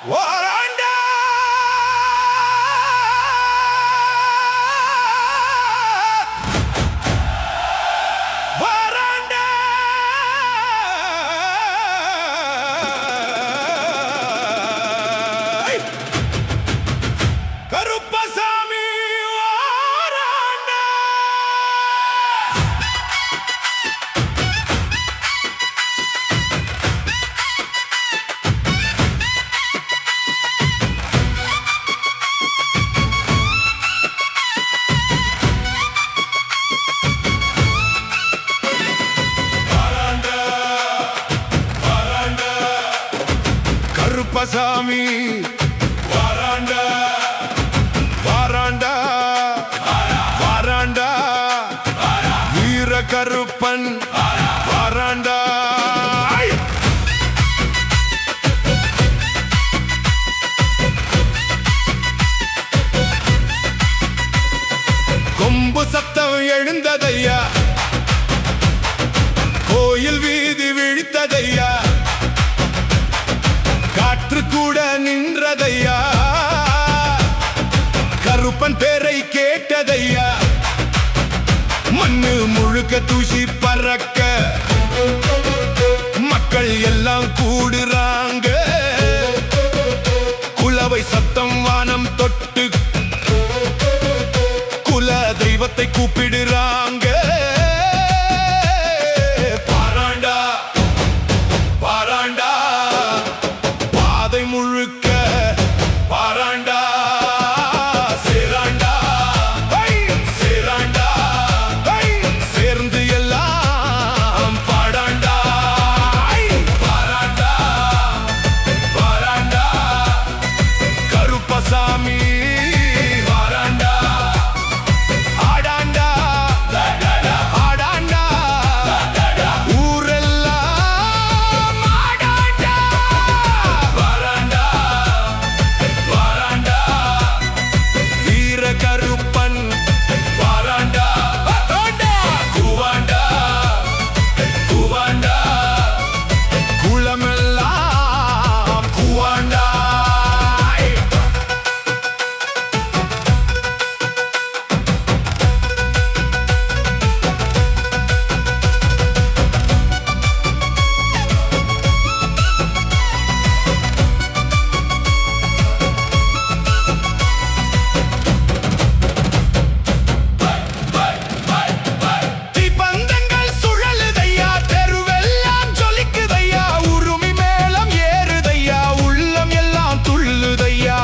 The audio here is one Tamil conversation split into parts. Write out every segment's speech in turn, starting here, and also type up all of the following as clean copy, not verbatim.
வாராண்டா வாராண்டா கருப்பசாமி வாராண்டா கருப்பசாமி வாராண்டா வாராண்டா வாராண்டா வீர கருப்பன் வாராண்டா கொம்பு சத்தம் எழுந்ததையா, கோயில் வீதி விழித்ததையா, காற்று கூட நின்றதையா, கருப்பன் பேரை கேட்டதையா, மண்ணு முழுக்க தூசி பறக்க மக்கள் எல்லாம் கூடுறாங்க, குலவை சத்தம் வானம் தொட்டு குல தெய்வத்தை கூப்பிடுறாங்க. பாராண்டா பாராண்டா பாதை முழுக்க பாராண்டா சேராண்டா சேராண்டா சேர்ந்து எல்லாம் பாடாண்டா பாராண்டா பாராண்டா கருப்பசாமி வாராண்டா ஆடாண்டா ஆடாண்டா ஊரெல்லாம் ஆடாண்டா வாராண்டா வாராண்டா வீர கருப்பன் வாராண்டா கூவாண்டா கூவாண்டா குளமெல்லாம் கூவாண்டா. தீப்பந்தங்கள் சுழலுதையா, தெருவெல்லாம் ஜொலிக்குதையா, உருமி மேளம் ஏறுதையா, உள்ளம் எல்லாம் துள்ளுதையா,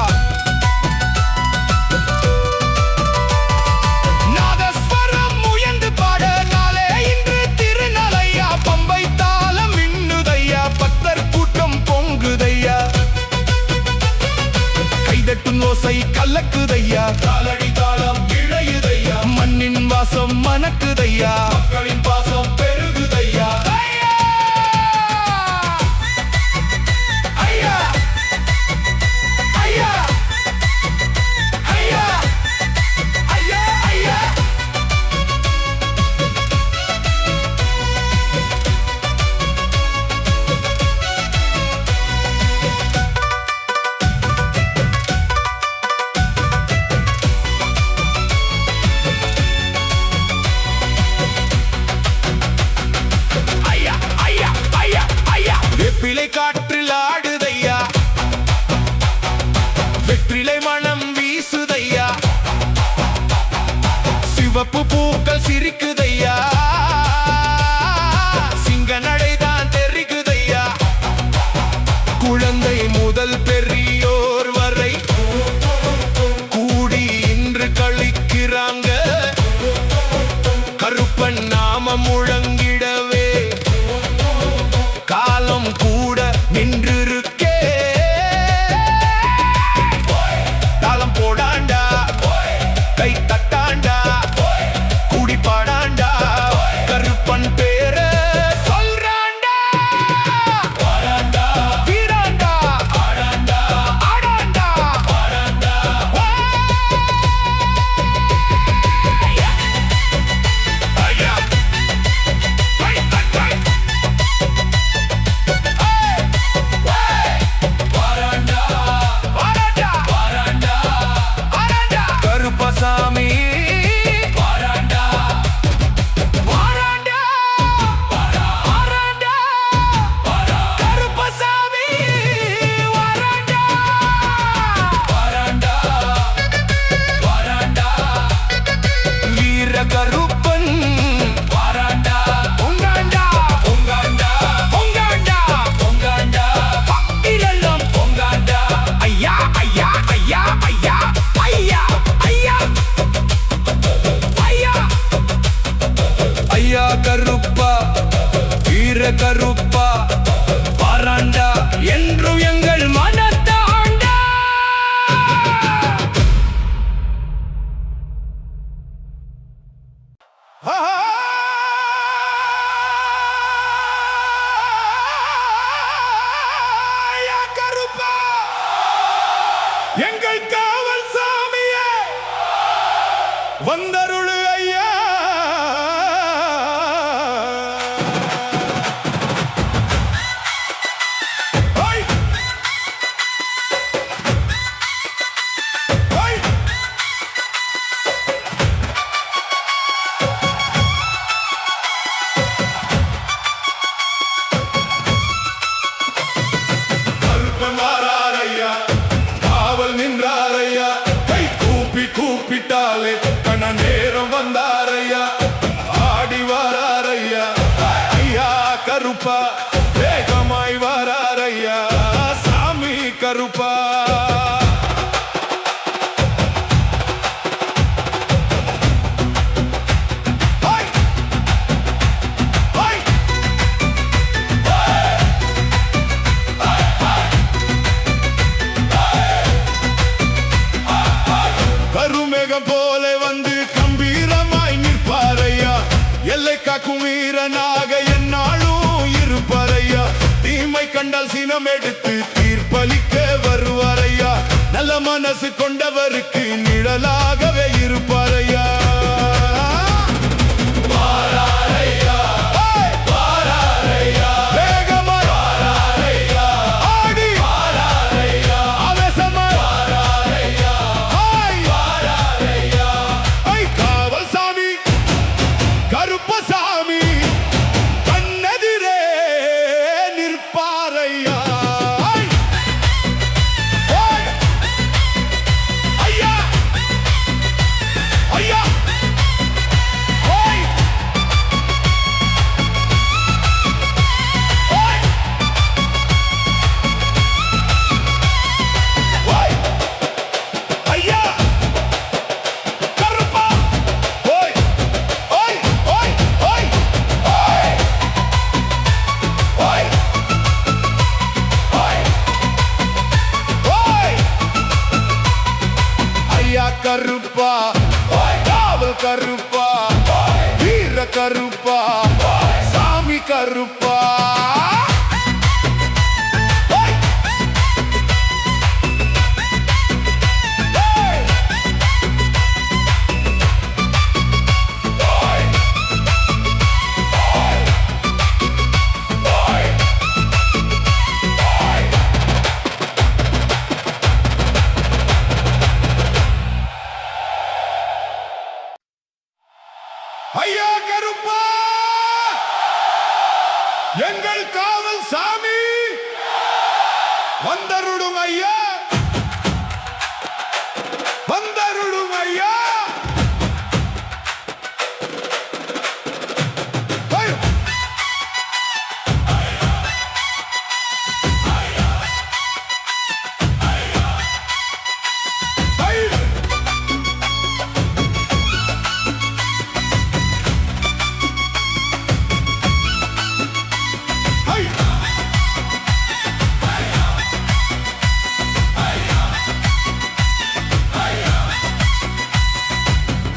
நாதஸ்வரம் முயன்று பாட நாளே இன்று திருநாளையா, பம்பை தாளம் மின்னுதையா, பக்தர் கூட்டம் பொங்குதையா, கைதட்டும் ஓசை கலக்குதையா, காலடி தாளம் இழையுதையா, மண்ணின் வாசம் மணக்குதையா, மக்களின் பாசம் பெருகுதையா. ஐயா ஐயா ஐயா ஐயா ஐயா ஐயா ஐயா ஐயா ஐயா ஐயா வெப்பிலை காற்றில் ஆடுதையா, வெற்றிலை மனம் வீசுதையா, சிவப்பு பூக்கள் சிரிக்குதையா, சிங்க நடைதான் தெரிக்குதையா, குழந்தை முதல் பெரியோர் வரை கூடி இன்று கழிக்கிறாங்க, கருப்பன் நாமம் முழங்கிடவே காலம் கூட நின்றிருக்கே. தாளம் போடாண்டா கை தட்டாண்டா கூடி பாடாண்டா கருப்பன் பேர சொல்றாண்டா வாராண்டா வீராண்டா ஆடாண்டா வந்தருளு ஐயா. காவல் நின்றாரையா, கை கூப்பி கூப்பிட்டாலே கண்ண நேரம் வந்தாரையா, ஆடி வாராரையா ஐயா கருப்பா, வேகமாய் வாராரையா சாமி கருப்பா. கருமேகம் போல வந்து கம்பீரமாய் நிற்பாரையா, எல்லை காக்கும் வீரனாக என்னாலும் இருப்பாரையா, தீமை கண்டால் சினம் எடுத்து தீர்ப்பளிக்க வருவாரையா, நல்ல மனசு கொண்டவருக்கு நிழலாகவே இருப்பாரையா. கருப்பா, காவல் கருப்பா, வீர கருப்பா, சாமி கருப்பா. ஐயா கருப்பா, எங்கள் காவல் சாமி வந்தருளும் ஐயா, வந்தருளும் ஐயா.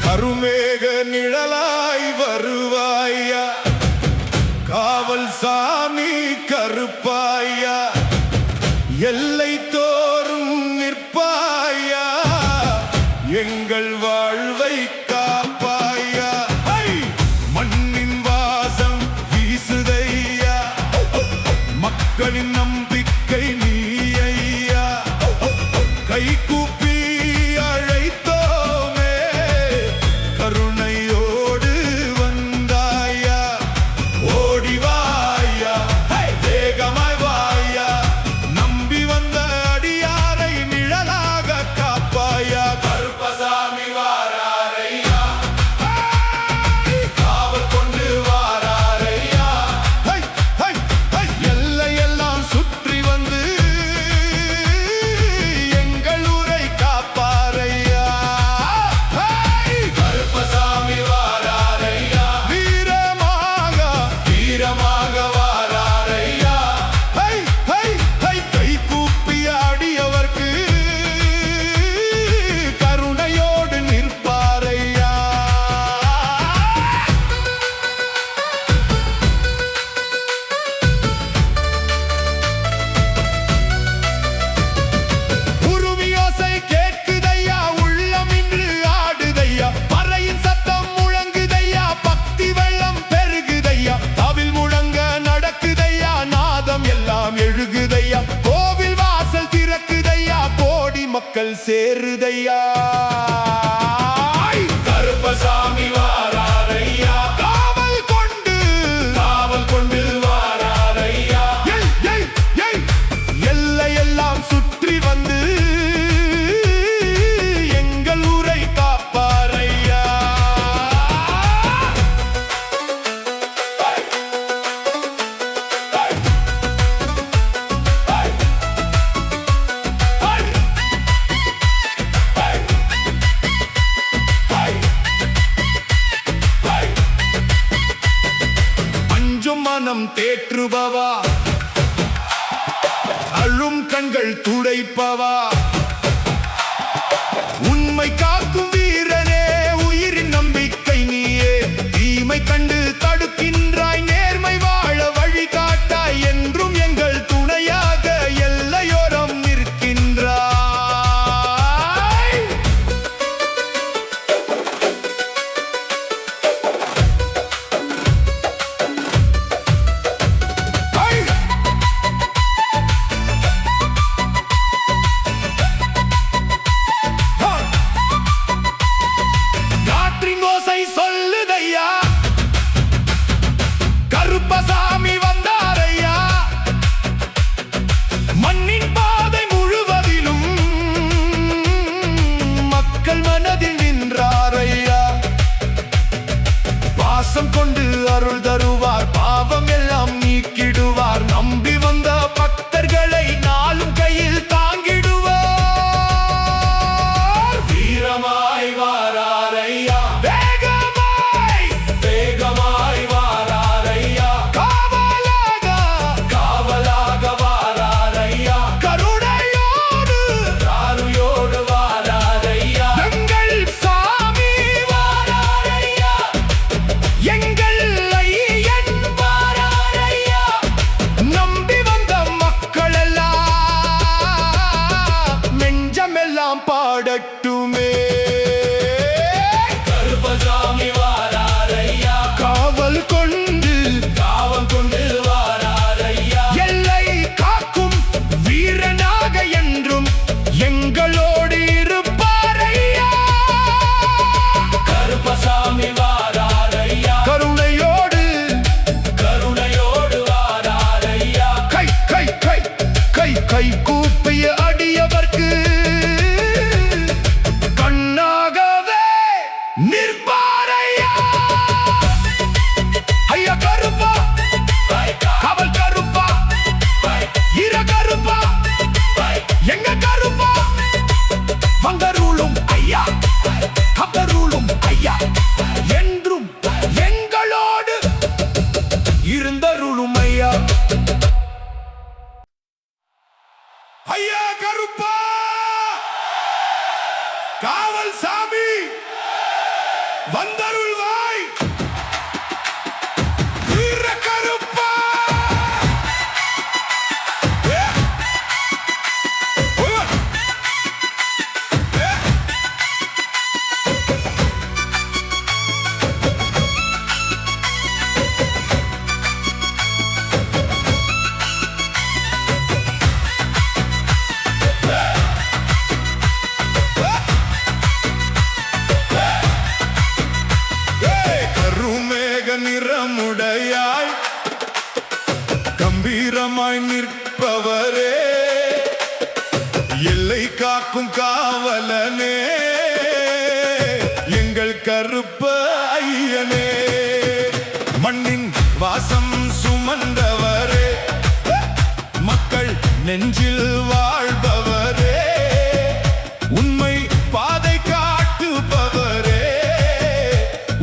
கருமேக நிழலாய் வருவாயா, காவல் சாமி கருப்பாயா, எல்லை தோறும் நிற்பாயா, எங்கள் வாழ்வை காப்பாயா. மண்ணின் வாசம் வீசுதையா, மக்களின் நம்பிக்கை நீ ஐயா, கை கூப்பி அழைத்தோமே கருணையோடு வந்தாயா, ஓடிவாயா வேகமாய் வாயா, நம்பி வந்த அடி பாவங்கள் சேருதையா. கருப்பசாமி வாராரையா, காவல் கொண்டு வாராரையா. எல்லையெல்லாம் சுற்றி வந்து எங்கள் ஊரை காப்பாரையா. மனம் தேற்றுபவா, அழும் கண்கள் துடைப்பவா, உண்மை காக்கும் வீரனே, உயிரின் நம்பிக்கை நீயே. தீமை கண்டு தடுக்கின்றாய், நேர்மை வாழ வழி காட்டாய், என்றும் எங்கள் துணையாக எல்லையோரம் நிற்கின்றாய். சொல்லுதையா, கருப்பசாமி வந்தாரையா. மண்ணின் பாதை முழுவதிலும் மக்கள் மனதில் நின்றாரையா. பாசம் கொண்டு அருள் தருவார், பாவம் எல்லாம் நீக்கிடுவார். நம்பி வந்த பக்தர்களை நாளும் கையில் தாங்கிடுவார். வீரமாய் வாராரையா, பாடட்டுமே. கருப்பசாமி வாராரையா, காவல் கொண்டு வாராரையா. எல்லை காக்கும் வீரனாக என்றும் எங்களோடு இருப்பாரையா. கருப்பசாமி வாராரையா, கருணையோடு வாராரையா. கை கை கை கை கை கூப்பிய அடியவர்க்கு நிற்பாரையா. ஐயா கருப்பா, காவல் கருப்பா, இர கருப்பா, எங்க கருப்பா. வந்தருளும் ஐயா, கபருளும் ஐயா, என்றும் எங்களோடு இருந்தருளும் ஐயா. ஐயா கருப்பா, காவல் சாமி வந்தருள்வாய். வீர கருப்பா, நிறமுடையாய் கம்பீரமாய் நிற்பவரே, எல்லை காக்கும் காவலனே, எங்கள் கருப்ப ஐயனே. மண்ணின் வாசம் சுமந்தவரே, மக்கள் நெஞ்சில் வாழ்பவரே, உண்மை பாதை காட்டுபவரே,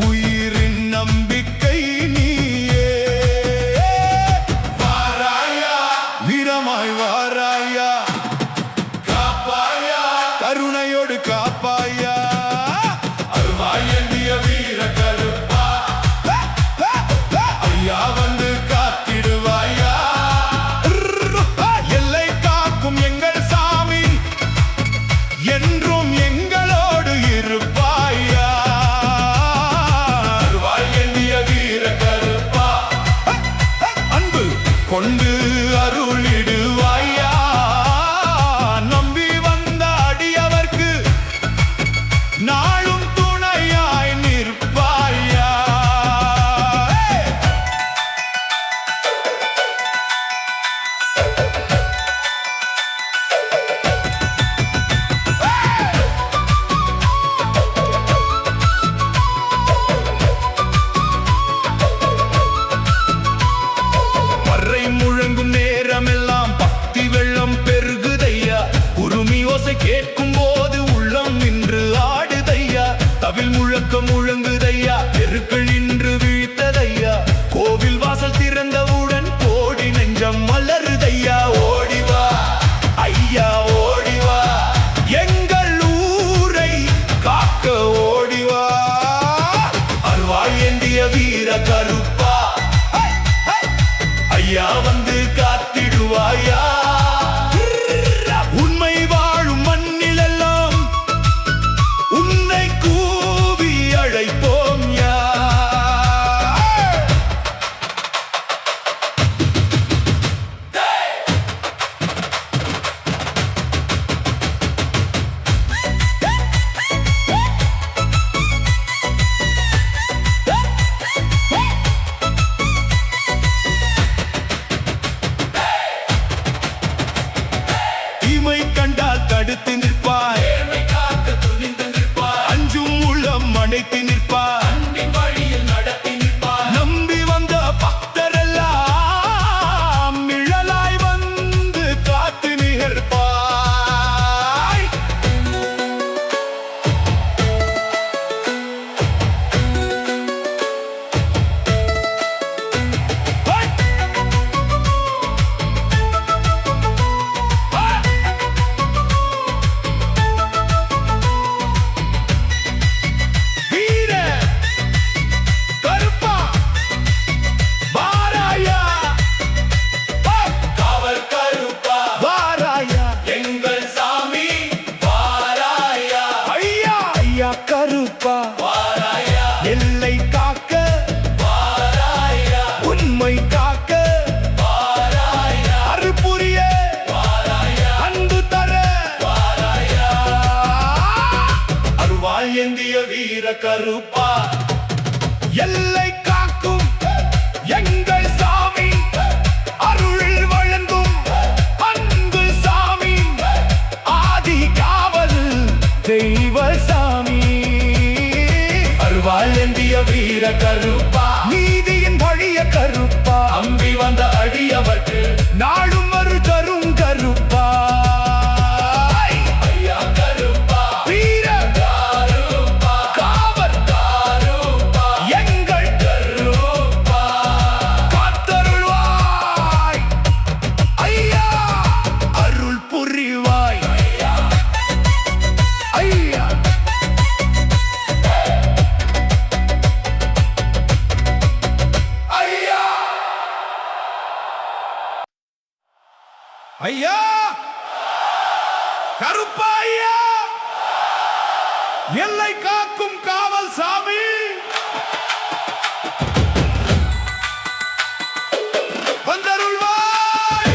உயிரின் நம்பிக்கை நீயே. வாராயா, வீரமாய் வாராயா, காப்பாயா, கருணையோடு காப்பாயா. அருவாய் எண்ணிய வீர கருப்பா, ஐயா வந்து காத்திடுவாயா. எல்லை காக்கும் எங்கள் கேட்கும் போது உள்ளம் நின்று ஆடுதையா தவில் முழக்கம் முழங்குதையா தெருக்கள் நின்று வீழ்த்ததையா கோவில் வாசல் திறந்தவுடன் கோடி நெஞ்சம் மலருதையா ஓடிவா ஐயா ஓடிவா எங்கள் ஊரை காக்க ஓடிவா அருவாள் ஏந்திய வீர கருப்பா ஐயா வந்து காத்திடுவாயா உண்மை வாழும் மண்ணிலெல்லாம் உன்னை கூவி அழைப்போம் யா தீமை கண்டால் தடுத்து நிற்பாய் அஞ்சும் உள்ளம் அணைத்து நிற்பாய் நம்பி வந்த பக்தரெல்லாம் நிழலாய் வந்து காத்து நிகழ்ப்பாய் கருப்பா எல்லை காக்க உண்மை காக்க அருள்புரிய அன்பு தர அருவாள் ஏந்திய வீர கருப்பா எல்லை காக்கும் எங்கள் சாமி அருள் வழங்கும் அன்பு சாமி ஆதி காவல் தெய்வ சாமி அருவாள் ஏந்திய வீர கருப்பா நீதியின் வழிய கருப்பா அம்பி வந்த அடியவர்க்கு நாடும் ஒரு தரும் கருப்பா ஐயா கருப்பா வீர கருப்பா காவல் கருப்பா எங்கள் கருப்பா காத்தருள்வாய் ஐயா அருள் புரிவாய் ஐயா ஐயா கருப்பா ஐயா எல்லை காக்கும் காவல் சாமி வந்தருள்வாய்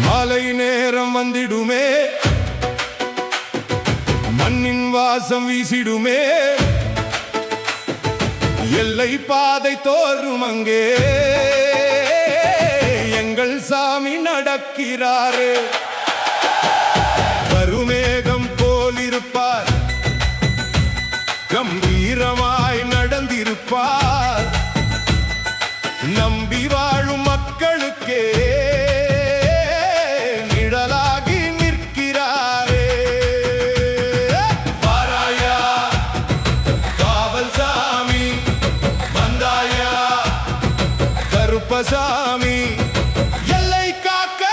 மாலை நேரம் வந்திடுமே மண்ணின் வாசம் வீசிடுமே எல்லை பாதை தோறும் அங்கே எங்கள் சாமி நடக்கிறாரே கருமேகம் போலிருப்பார் கம்பீரமாய் நடந்திருப்பார் நம்பி வாழும் மக்களுக்கே நிழலாகி நிற்கிறாரே வாராயா காவல் சாமி வந்தாயா கருப்பசாமி எல்லை காக்க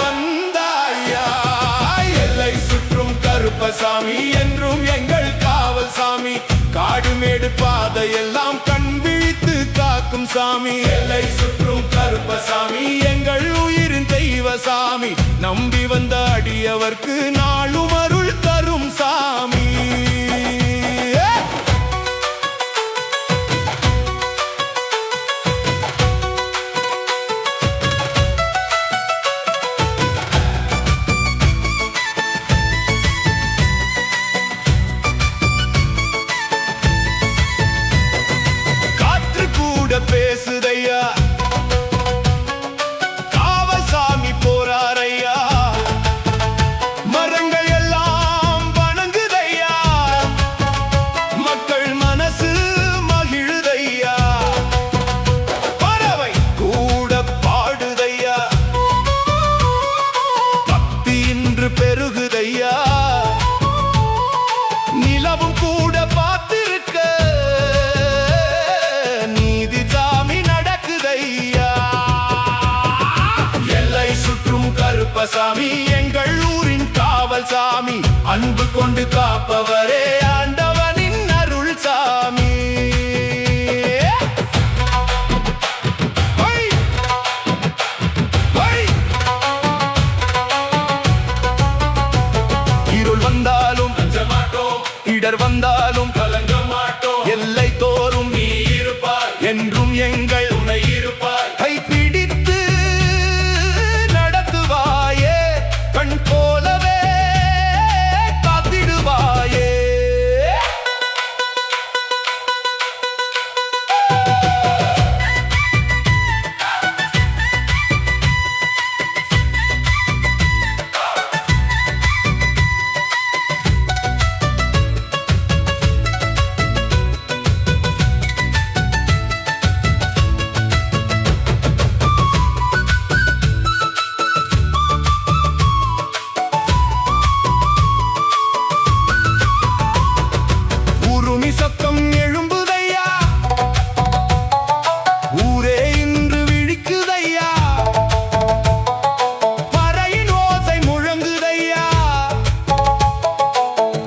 வந்தாயா எல்லை சுற்றும் கருப்பசாமி என்றும் எங்கள் காவல் சாமி காடுமேடு பாதையெல்லாம் கண் விழித்து காக்கும் சாமி எல்லை சுற்றும் கருப்பசாமி எங்கள் உயிரின் தெய்வ சாமி நம்பி வந்த அடியவர்க்கு நாளும் அருள் தரும் சாமி கூட பேசுதையா. காவசாமி போறாரையா, மரங்கள் எல்லாம் வணங்குதையா, மக்கள் மனசு மகிழுதையா, பறவை கூட பாடுதையா, பக்தி இன்று பெருகுதையா, நிலவும் கூட பார்த்திருக்க நீதி சாமி நடக்குதையா. எல்லை சுற்றும் கருப்பசாமி எங்கள் ஊரின் காவல் சாமி, அன்பு கொண்டு காப்பவரே ஆண்டவனின் அருள் சாமி. இருள் வந்தாலும் இடர் வந்தாலும் கலங்க மாட்டோம், எல்லை தோறும் நீ இருப்பாய், என்றும் எங்கள் துணை இருப்பாய். கைப்பிடித்து நடத்துவாயே, கண் போலவே காத்திடுவாயே. சத்தம் எழும்புதையா, ஊரே இன்று விழிக்குதையா, பறையின் ஓசை முழங்குதையா,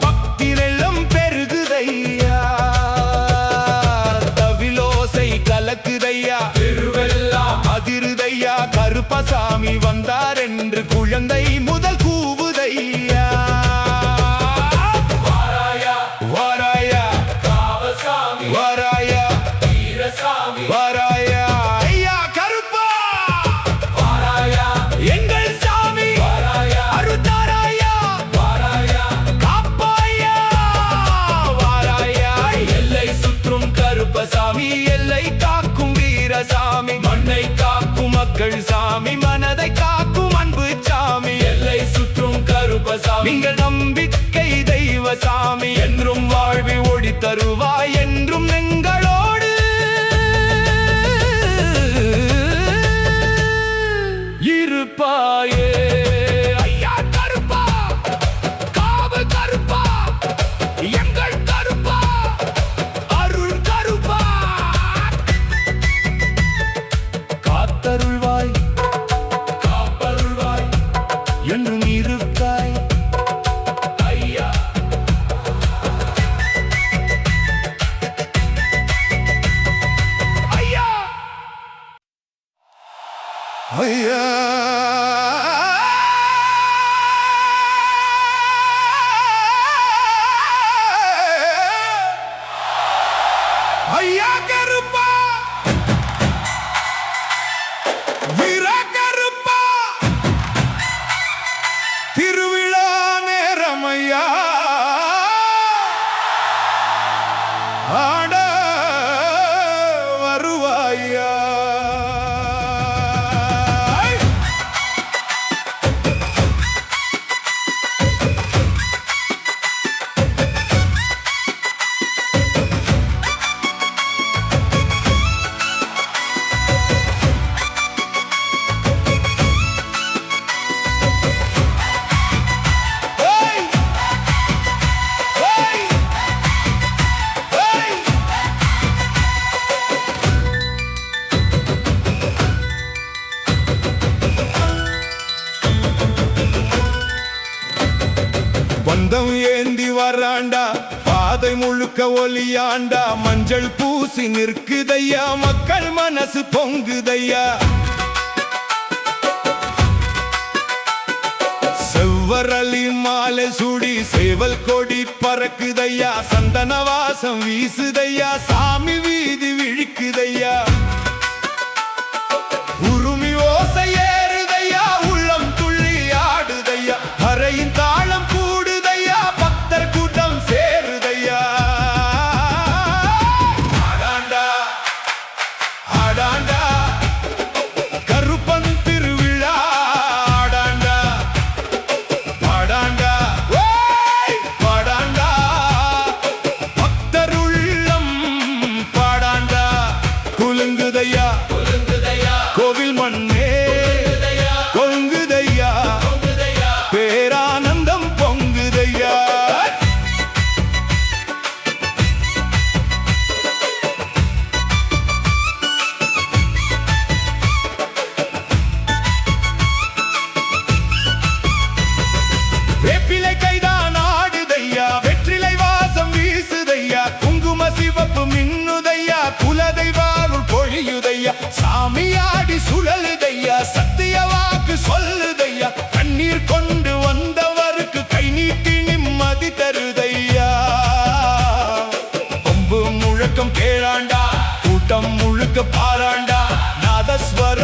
பக்தி வெள்ளம் பெருகுதையா, தவிலோசை கலக்குதையா, திருவெல்லாம் அதிருதையா, கருப்பசாமி வந்தார் என்று குழந்தை முதல் கூவுதையா. வாராயா ஐயா கருப்பா, வாராயா எங்கள் சாமி, வாராயா அருள்தாராயா, வாராயா காப்பாயா, வாராயா எல்லை சுற்றும் கருப்பசாமி, எல்லை காக்கும் வீரசாமி, மண்ணை காக்கும் மக்கள் சாமி, மனதை காக்கும் அன்பு சாமி, எல்லை சுற்றும் கருப்பசாமி எங்கள் நம்பிக்கை தெய்வ சாமி, என்றும் வாழ்வி ஒளி தருவாய், என்றும் எங்களோடு இருப்பாயே. ஐயா கருப்பா, காவல் கருப்பா, எங்கள் கருப்பா, அருள் கருப்பா, காத்தருள்வாய், காப்பருள்வாய், என்றும் இருக்காய் ஐயா. ஐயா ஐயா ஐயா கருப்பா, வீர கருப்பா, திருவிழா நேரம் ஐயா, ஆட வருவாயா. பந்தம் ஏந்தி வராண்டா, பாதை முழுக்க ஒலியாண்டா, மஞ்சள் பூசி நிற்குதையா, மக்கள் மனசு பொங்குதையா, செவ்வரளி மாலை சுடி சேவல் கொடி பறக்குதையா, சந்தன வாசம் வீசுதையா, சாமி வீதி விழிக்குதையா, உருமி ஓசை ஏறுதையா, உள்ளம் துள்ளி ஆடுதையா, அறையின் தாளம் கூடுதையா, பக்தர் கூட்டம் சேருதையா. ஆடாண்டா பாராண்டா நாதஸ்வர